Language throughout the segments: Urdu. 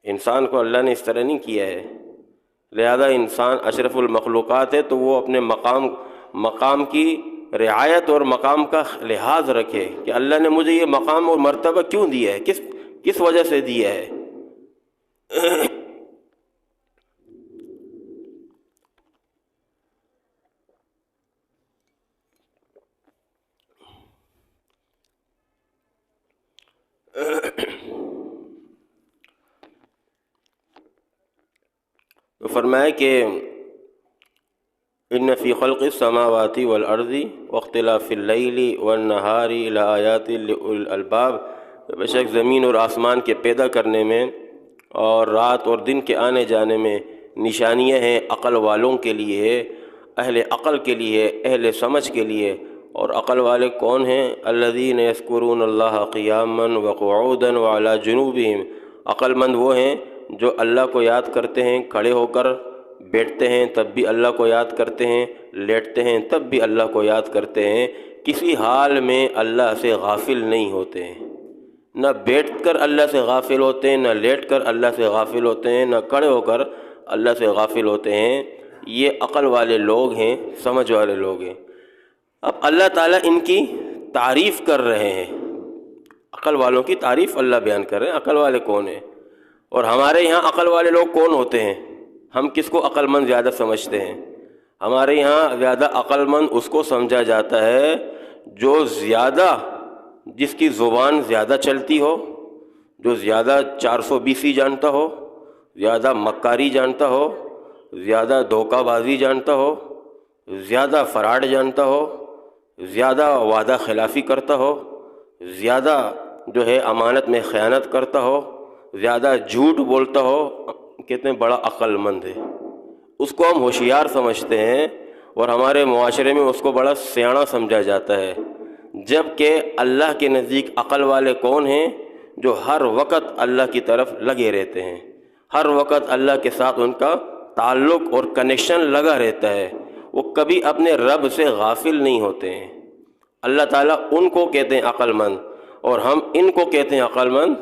انسان کو اللہ نے اس طرح نہیں کیا ہے، لہذا انسان اشرف المخلوقات ہے تو وہ اپنے مقام کی رعایت اور مقام کا لحاظ رکھے کہ اللہ نے مجھے یہ مقام اور مرتبہ کیوں دیا ہے، کس وجہ سے دیا ہے۔ تو فرمایا کہ ان فی خلق السماوات والارض واختلاف اللیل والنہار لآیات لأولی الالباب، بے شک زمین اور آسمان کے پیدا کرنے میں اور رات اور دن کے آنے جانے میں نشانیاں ہیں عقل والوں کے لیے، اہل عقل کے لیے، اہل سمجھ کے لیے۔ اور عقل والے کون ہیں؟ الذین یذکرون اللہ قیاما وقعودا وعلی جنوبہم، عقل مند وہ ہیں جو اللہ کو یاد کرتے ہیں کھڑے ہو کر، بیٹھتے ہیں تب بھی اللہ کو یاد کرتے ہیں، لیٹتے ہیں تب بھی اللہ کو یاد کرتے ہیں، کسی حال میں اللہ سے غافل نہیں ہوتے ہیں، نہ بیٹھ کر اللہ سے غافل ہوتے ہیں، نہ لیٹ کر اللہ سے غافل ہوتے ہیں، نہ کھڑے ہو کر اللہ سے غافل ہوتے ہیں۔ یہ عقل والے لوگ ہیں، سمجھ والے لوگ ہیں۔ اب اللہ تعالیٰ ان کی تعریف کر رہے ہیں، عقل والوں کی تعریف اللہ بیان کر رہے ہیں۔ عقل والے کون ہیں؟ اور ہمارے یہاں عقل والے لوگ کون ہوتے ہیں؟ ہم کس کو عقل مند زیادہ سمجھتے ہیں؟ ہمارے یہاں زیادہ عقل مند اس کو سمجھا جاتا ہے جو زیادہ، جس کی زبان زیادہ چلتی ہو، جو زیادہ 420 جانتا ہو، زیادہ مکاری جانتا ہو، زیادہ دھوکہ بازی جانتا ہو، زیادہ فراڈ جانتا ہو، زیادہ وعدہ خلافی کرتا ہو، زیادہ جو ہے امانت میں خیانت کرتا ہو، زیادہ جھوٹ بولتا ہو، کہتے ہیں بڑا عقل مند ہے۔ اس کو ہم ہوشیار سمجھتے ہیں اور ہمارے معاشرے میں اس کو بڑا سیاںا سمجھا جاتا ہے، جبکہ اللہ کے نزدیک عقل والے کون ہیں؟ جو ہر وقت اللہ کی طرف لگے رہتے ہیں، ہر وقت اللہ کے ساتھ ان کا تعلق اور کنیکشن لگا رہتا ہے، وہ کبھی اپنے رب سے غافل نہیں ہوتے ہیں۔ اللہ تعالیٰ ان کو کہتے ہیں عقل مند، اور ہم ان کو کہتے ہیں عقل مند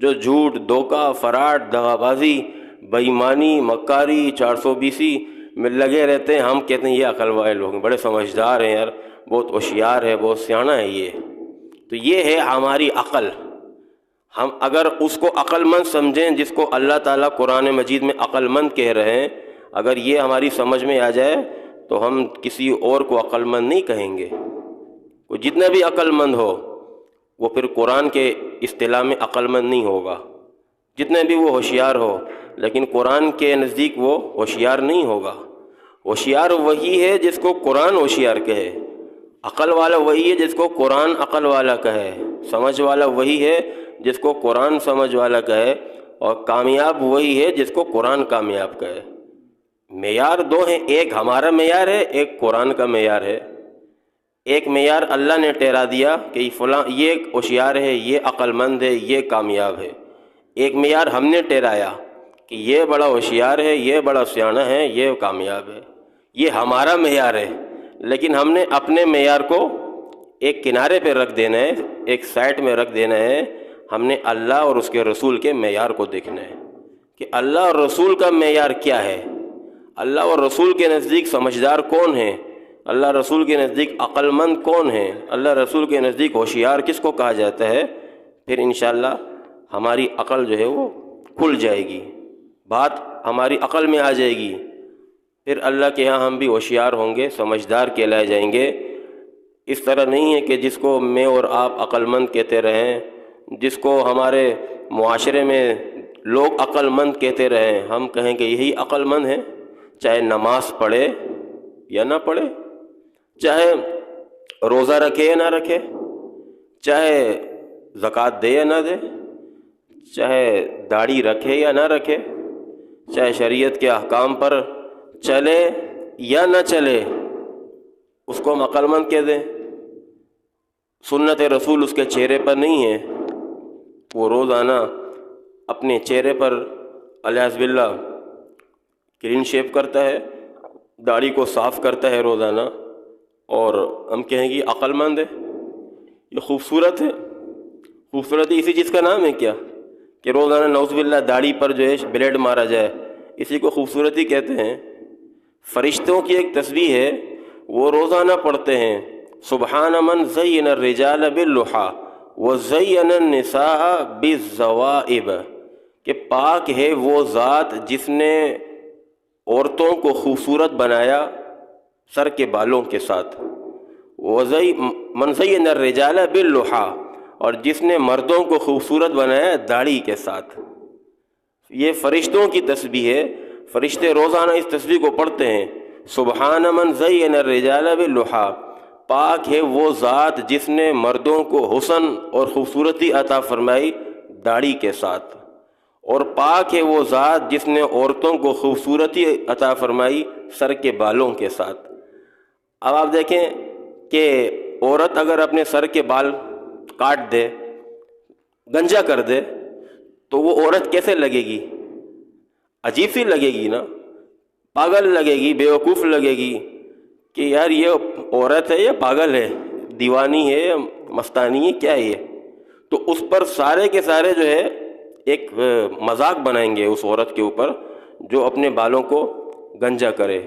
جو جھوٹ، دھوکہ، فراڈ، دغا بازی، بےایمانی، مکاری، 420 میں لگے رہتے ہیں۔ ہم کہتے ہیں یہ عقل والے لوگ ہیں، بڑے سمجھدار ہیں یار، بہت ہوشیار ہے، بہت سیاںا ہے یہ۔ تو یہ ہے ہماری عقل۔ ہم اگر اس کو عقل مند سمجھیں جس کو اللہ تعالیٰ قرآن مجید میں عقل مند کہہ رہے ہیں، اگر یہ ہماری سمجھ میں آ جائے تو ہم کسی اور کو عقل مند نہیں کہیں گے۔ وہ جتنا بھی عقل مند ہو وہ پھر قرآن کے اصطلاح میں عقل مند نہیں ہوگا، جتنے بھی وہ ہوشیار ہو، لیکن قرآن کے نزدیک وہ ہوشیار نہیں ہوگا۔ ہوشیار وہی ہے جس کو قرآن ہوشیار کہے، عقل والا وہی ہے جس کو قرآن عقل والا کہے، سمجھ والا وہی ہے جس کو قرآن سمجھ والا کہے، اور کامیاب وہی ہے جس کو قرآن کامیاب کہے۔ معیار دو ہیں، ایک ہمارا معیار ہے، ایک قرآن کا معیار ہے۔ ایک معیار اللہ نے ٹھہرا دیا کہ فلاں یہ ہوشیار ہے، یہ عقل مند ہے، یہ کامیاب ہے۔ ایک معیار ہم نے ٹھہرایا کہ یہ بڑا ہوشیار ہے، یہ بڑا سیاںا ہے، یہ کامیاب ہے۔ یہ ہمارا معیار ہے، لیکن ہم نے اپنے معیار کو ایک کنارے پہ رکھ دینا ہے، ایک سائٹ میں رکھ دینا ہے۔ ہم نے اللہ اور اس کے رسول کے معیار کو دیکھنا ہے کہ اللہ اور رسول کا معیار کیا ہے۔ اللہ اور رسول کے نزدیک سمجھدار کون ہیں؟ اللہ رسول کے نزدیک عقل مند کون ہیں؟ اللہ رسول کے نزدیک ہوشیار کس کو کہا جاتا ہے؟ پھر انشاءاللہ ہماری عقل جو ہے وہ کھل جائے گی، بات ہماری عقل میں آ جائے گی، پھر اللہ کے ہاں ہم بھی ہوشیار ہوں گے، سمجھدار کہلائے جائیں گے۔ اس طرح نہیں ہے کہ جس کو میں اور آپ عقل مند کہتے رہیں، جس کو ہمارے معاشرے میں لوگ عقل مند کہتے رہیں، ہم کہیں کہ یہی عقل مند ہیں، چاہے نماز پڑھے یا نہ پڑھے، چاہے روزہ رکھے یا نہ رکھے، چاہے زکوٰۃ دے یا نہ دے، چاہے داڑھی رکھے یا نہ رکھے، چاہے شریعت کے احکام پر چلے یا نہ چلے، اس کو ہم عقل مند کہہ دیں۔ سنت رسول اس کے چہرے پر نہیں ہے، وہ روزانہ اپنے چہرے پر الیاذ باللہ کلین شیپ کرتا ہے، داڑھی کو صاف کرتا ہے روزانہ، اور ہم کہیں گے یہ عقل مند ہے، یہ خوبصورت ہے۔ خوبصورتی اسی چیز کا نام ہے کیا کہ روزانہ نعوذ باللہ داڑھی پر جو ہے بلیڈ مارا جائے، اسی کو خوبصورتی کہتے ہیں؟ فرشتوں کی ایک تسبیح ہے، وہ روزانہ پڑھتے ہیں سبحان من زین الرجال باللحی وزین النساء بالزوائب، کہ پاک ہے وہ ذات جس نے عورتوں کو خوبصورت بنایا سر کے بالوں کے ساتھ، من زین الرجال باللحی، اور جس نے مردوں کو خوبصورت بنایا داڑھی کے ساتھ۔ یہ فرشتوں کی تسبیح ہے، فرشتے روزانہ اس تسبیح کو پڑھتے ہیں سبحان من زین الرجال باللحی، پاک ہے وہ ذات جس نے مردوں کو حسن اور خوبصورتی عطا فرمائی داڑھی کے ساتھ، اور پاک ہے وہ ذات جس نے عورتوں کو خوبصورتی عطا فرمائی سر کے بالوں کے ساتھ۔ اب آپ دیکھیں کہ عورت اگر اپنے سر کے بال کاٹ دے، گنجا کر دے، تو وہ عورت کیسے لگے گی؟ عجیب سی لگے گی نا، پاگل لگے گی، بیوقوف لگے گی کہ یار یہ عورت ہے یا پاگل ہے، دیوانی ہے یا مستانی ہے، کیا ہے یہ؟ تو اس پر سارے کے سارے جو ہے ایک مذاق بنائیں گے اس عورت کے اوپر جو اپنے بالوں کو گنجا کرے۔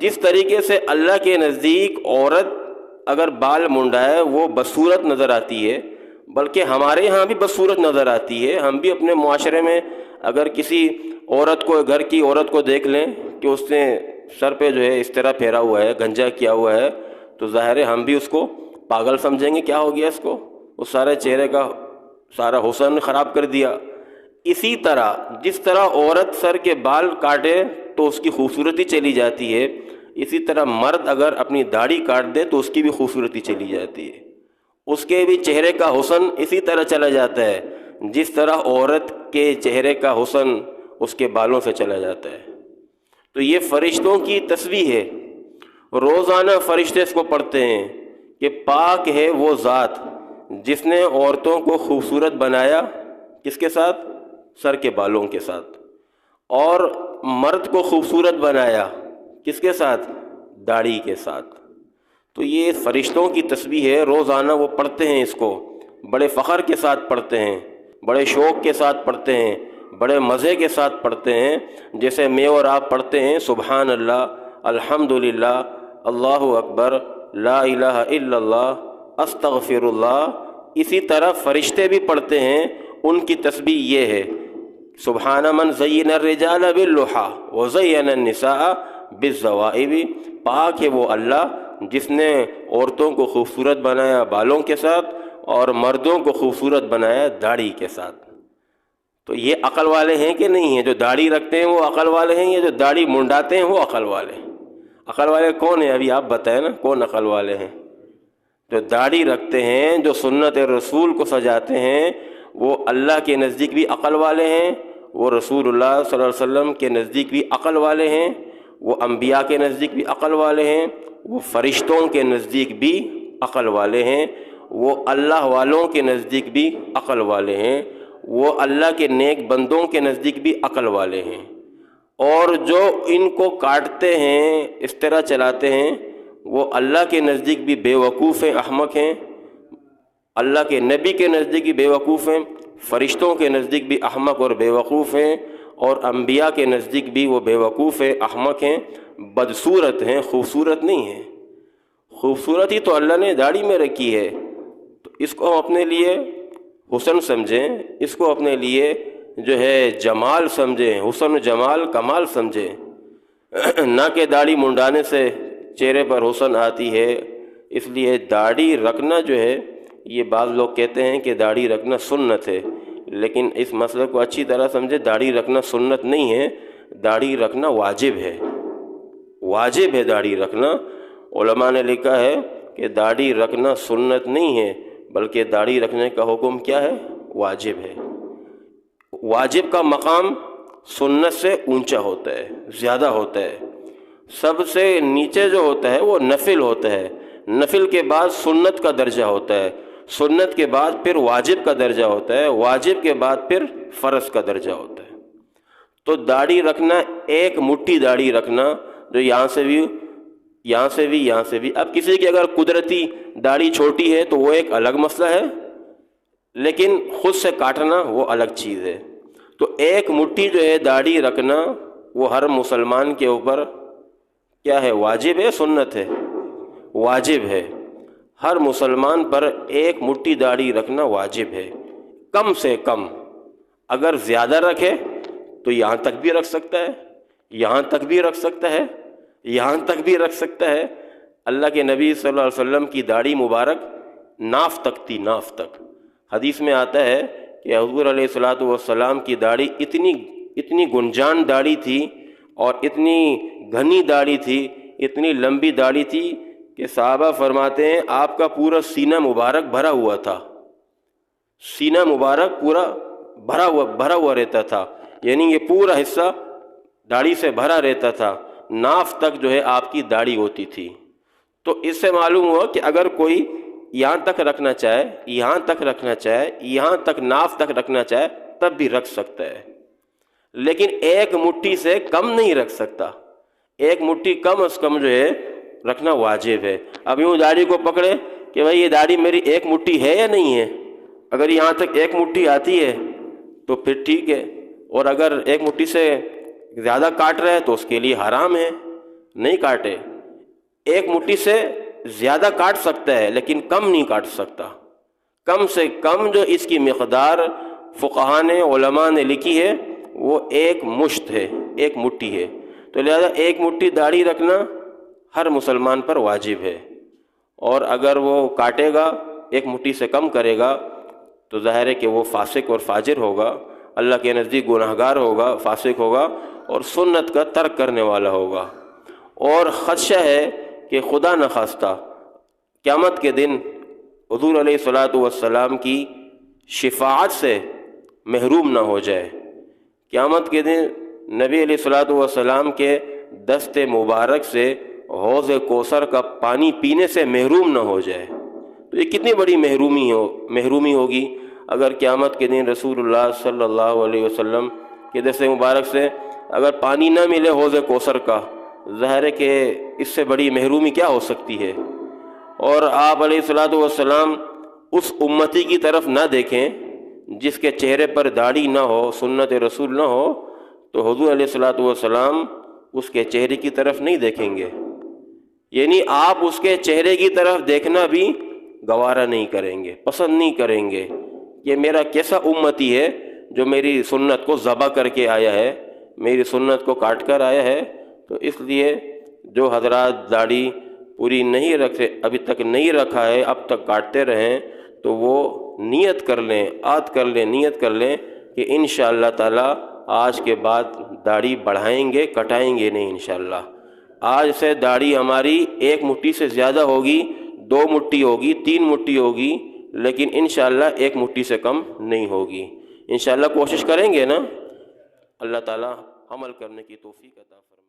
جس طریقے سے اللہ کے نزدیک عورت اگر بال منڈائے وہ بدصورت نظر آتی ہے، بلکہ ہمارے ہاں بھی بدصورت نظر آتی ہے۔ ہم بھی اپنے معاشرے میں اگر کسی عورت کو، گھر کی عورت کو دیکھ لیں کہ اس نے سر پہ جو ہے اس طرح پھیرا ہوا ہے، گنجا کیا ہوا ہے، تو ظاہر ہے ہم بھی اس کو پاگل سمجھیں گے، کیا ہو گیا اس کو، اس سارے چہرے کا سارا حسن خراب کر دیا۔ اسی طرح جس طرح عورت سر کے بال کاٹے تو اس کی خوبصورتی چلی جاتی ہے، اسی طرح مرد اگر اپنی داڑھی کاٹ دے تو اس کی بھی خوبصورتی چلی جاتی ہے، اس کے بھی چہرے کا حسن اسی طرح چلا جاتا ہے جس طرح عورت کے چہرے کا حسن اس کے بالوں سے چلا جاتا ہے۔ تو یہ فرشتوں کی تسبیح ہے، روزانہ فرشتے اس کو پڑھتے ہیں کہ پاک ہے وہ ذات جس نے عورتوں کو خوبصورت بنایا، کس کے ساتھ؟ سر کے بالوں کے ساتھ، اور مرد کو خوبصورت بنایا کس کے ساتھ؟ داڑھی کے ساتھ۔ تو یہ فرشتوں کی تسبیح ہے، روزانہ وہ پڑھتے ہیں، اس کو بڑے فخر کے ساتھ پڑھتے ہیں، بڑے شوق کے ساتھ پڑھتے ہیں، بڑے مزے کے ساتھ پڑھتے ہیں، جیسے میں اور آپ پڑھتے ہیں سبحان اللہ، الحمدللہ، اللہ اکبر، لا الہ الا اللہ، استغفر اللہ۔ اسی طرح فرشتے بھی پڑھتے ہیں، ان کی تسبیح یہ ہے سبحان من زین الرجال باللحی وزین النساء بالزوائب، پاک ہے وہ اللہ جس نے عورتوں کو خوبصورت بنایا بالوں کے ساتھ اور مردوں کو خوبصورت بنایا داڑھی کے ساتھ۔ تو یہ عقل والے ہیں کہ نہیں ہیں؟ جو داڑھی رکھتے ہیں وہ عقل والے ہیں، یا جو داڑھی منڈاتے ہیں وہ عقل والے ہیں؟ عقل والے کون ہیں؟ ابھی آپ بتائیں نا، کون عقل والے ہیں؟ جو داڑھی رکھتے ہیں، جو سنت رسول کو سجاتے ہیں، وہ اللہ کے نزدیک بھی عقل والے ہیں، وہ رسول اللہ صلی اللہ علیہ وسلم کے نزدیک بھی عقل والے ہیں، وہ انبیاء کے نزدیک بھی عقل والے ہیں، وہ فرشتوں کے نزدیک بھی عقل والے ہیں، وہ اللہ والوں کے نزدیک بھی عقل والے ہیں، وہ اللہ کے نیک بندوں کے نزدیک بھی عقل والے ہیں۔ اور جو ان کو کاٹتے ہیں، اس طرح چلاتے ہیں، وہ اللہ کے نزدیک بھی بے وقوف ہیں، احمق ہیں، اللہ کے نبی کے نزدیک بھی بے وقوف ہیں، فرشتوں کے نزدیک بھی احمق اور بے وقوف ہیں، اور انبیاء کے نزدیک بھی وہ بے وقوف ہیں، احمق ہیں، بدصورت ہیں، خوبصورت نہیں ہیں۔ خوبصورتی تو اللہ نے داڑھی میں رکھی ہے، تو اس کو ہم اپنے لیے حسن سمجھیں، اس کو اپنے لیے جو ہے جمال سمجھیں، حسن و جمال کمال سمجھیں، نہ کہ داڑھی منڈانے سے چہرے پر حسن آتی ہے۔ اس لیے داڑھی رکھنا جو ہے، یہ بعض لوگ کہتے ہیں کہ داڑھی رکھنا سنت ہے، لیکن اس مسئلے کو اچھی طرح سمجھے، داڑھی رکھنا سنت نہیں ہے، داڑھی رکھنا واجب ہے، واجب ہے داڑھی رکھنا۔ علماء نے لکھا ہے کہ داڑھی رکھنا سنت نہیں ہے، بلکہ داڑھی رکھنے کا حکم کیا ہے؟ واجب ہے۔ واجب کا مقام سنت سے اونچا ہوتا ہے، زیادہ ہوتا ہے۔ سب سے نیچے جو ہوتا ہے وہ نفل ہوتا ہے، نفل کے بعد سنت کا درجہ ہوتا ہے، سنت کے بعد پھر واجب کا درجہ ہوتا ہے، واجب کے بعد پھر فرض کا درجہ ہوتا ہے۔ تو داڑھی رکھنا، ایک مٹھی داڑھی رکھنا، جو یہاں سے بھی یہاں سے بھی یہاں سے بھی، اب کسی کی اگر قدرتی داڑھی چھوٹی ہے تو وہ ایک الگ مسئلہ ہے، لیکن خود سے کاٹنا وہ الگ چیز ہے۔ تو ایک مٹھی جو ہے داڑھی رکھنا وہ ہر مسلمان کے اوپر کیا ہے؟ واجب ہے، سنت ہے؟ واجب ہے۔ ہر مسلمان پر ایک مٹھی داڑھی رکھنا واجب ہے، کم سے کم۔ اگر زیادہ رکھے تو یہاں تک بھی رکھ سکتا ہے، یہاں تک بھی رکھ سکتا ہے، یہاں تک بھی رکھ سکتا ہے۔ اللہ کے نبی صلی اللہ علیہ وسلم کی داڑھی مبارک ناف تک تھی، ناف تک۔ حدیث میں آتا ہے کہ حضور علیہ الصلوۃ والسلام کی داڑھی اتنی گنجان داڑھی تھی اور اتنی گھنی داڑھی تھی، اتنی لمبی داڑھی تھی کہ صحابہ فرماتے ہیں آپ کا پورا سینہ مبارک بھرا ہوا تھا، سینہ مبارک پورا بھرا ہوا رہتا تھا، یعنی یہ پورا حصہ داڑھی سے بھرا رہتا تھا، ناف تک جو ہے آپ کی داڑھی ہوتی تھی۔ تو اس سے معلوم ہوا کہ اگر کوئی یہاں تک رکھنا چاہے، یہاں تک رکھنا چاہے، یہاں تک ناف تک رکھنا چاہے تب بھی رکھ سکتا ہے، لیکن ایک مٹھی سے کم نہیں رکھ سکتا۔ ایک مٹھی کم از کم جو ہے رکھنا واجب ہے۔ اب یوں داڑھی کو پکڑے کہ بھائی یہ داڑھی میری ایک مٹھی ہے یا نہیں ہے، اگر یہاں تک ایک مٹھی آتی ہے تو پھر ٹھیک ہے، اور اگر ایک مٹھی سے زیادہ کاٹ رہا ہے تو اس کے لیے حرام ہے، نہیں کاٹے۔ ایک مٹھی سے زیادہ کاٹ سکتا ہے لیکن کم نہیں کاٹ سکتا۔ کم سے کم جو اس کی مقدار فقہاء نے، علماء نے لکھی ہے وہ ایک مشت ہے، ایک مٹھی ہے۔ تو لہذا ایک مٹھی داڑھی رکھنا ہر مسلمان پر واجب ہے، اور اگر وہ کاٹے گا، ایک مٹھی سے کم کرے گا تو ظاہر ہے کہ وہ فاسق اور فاجر ہوگا، اللہ کے نزدیک گناہگار ہوگا، فاسق ہوگا اور سنت کا ترک کرنے والا ہوگا۔ اور خدشہ ہے کہ خدا نخواستہ قیامت کے دن حضور علیہ الصلوۃ والسلام کی شفاعت سے محروم نہ ہو جائے۔ قیامت کے دن نبی علیہ الصلوۃ والسلام کے دست مبارک سے حوض کوثر کا پانی پینے سے محروم نہ ہو جائے۔ تو یہ کتنی بڑی محرومی ہوگی اگر قیامت کے دن رسول اللہ صلی اللہ علیہ وسلم کے دست مبارک سے اگر پانی نہ ملے حوض کوثر کا، ظاہر ہے کہ اس سے بڑی محرومی کیا ہو سکتی ہے۔ اور آپ علیہ الصلوۃ والسلام اس امتی کی طرف نہ دیکھیں جس کے چہرے پر داڑھی نہ ہو، سنت رسول نہ ہو، تو حضور علیہ الصلوۃ والسلام اس کے چہرے کی طرف نہیں دیکھیں گے، یعنی آپ اس کے چہرے کی طرف دیکھنا بھی گوارا نہیں کریں گے، پسند نہیں کریں گے۔ یہ میرا کیسا امتی ہے جو میری سنت کو ذبح کر کے آیا ہے، میری سنت کو کاٹ کر آیا ہے۔ تو اس لیے جو حضرات داڑھی پوری نہیں رکھتے، ابھی تک نہیں رکھا ہے، اب تک کاٹتے رہیں، تو وہ نیت کر لیں، نیت کر لیں کہ انشاءاللہ تعالی آج کے بعد داڑھی بڑھائیں گے، کٹائیں گے نہیں انشاءاللہ۔ آج سے داڑھی ہماری ایک مٹھی سے زیادہ ہوگی، 2 مٹھی ہوگی، 3 مٹھی ہوگی، لیکن انشاءاللہ ایک مٹھی سے کم نہیں ہوگی۔ انشاءاللہ کوشش کریں گے نا، اللہ تعالی عمل کرنے کی توفیق عطا فرمائے۔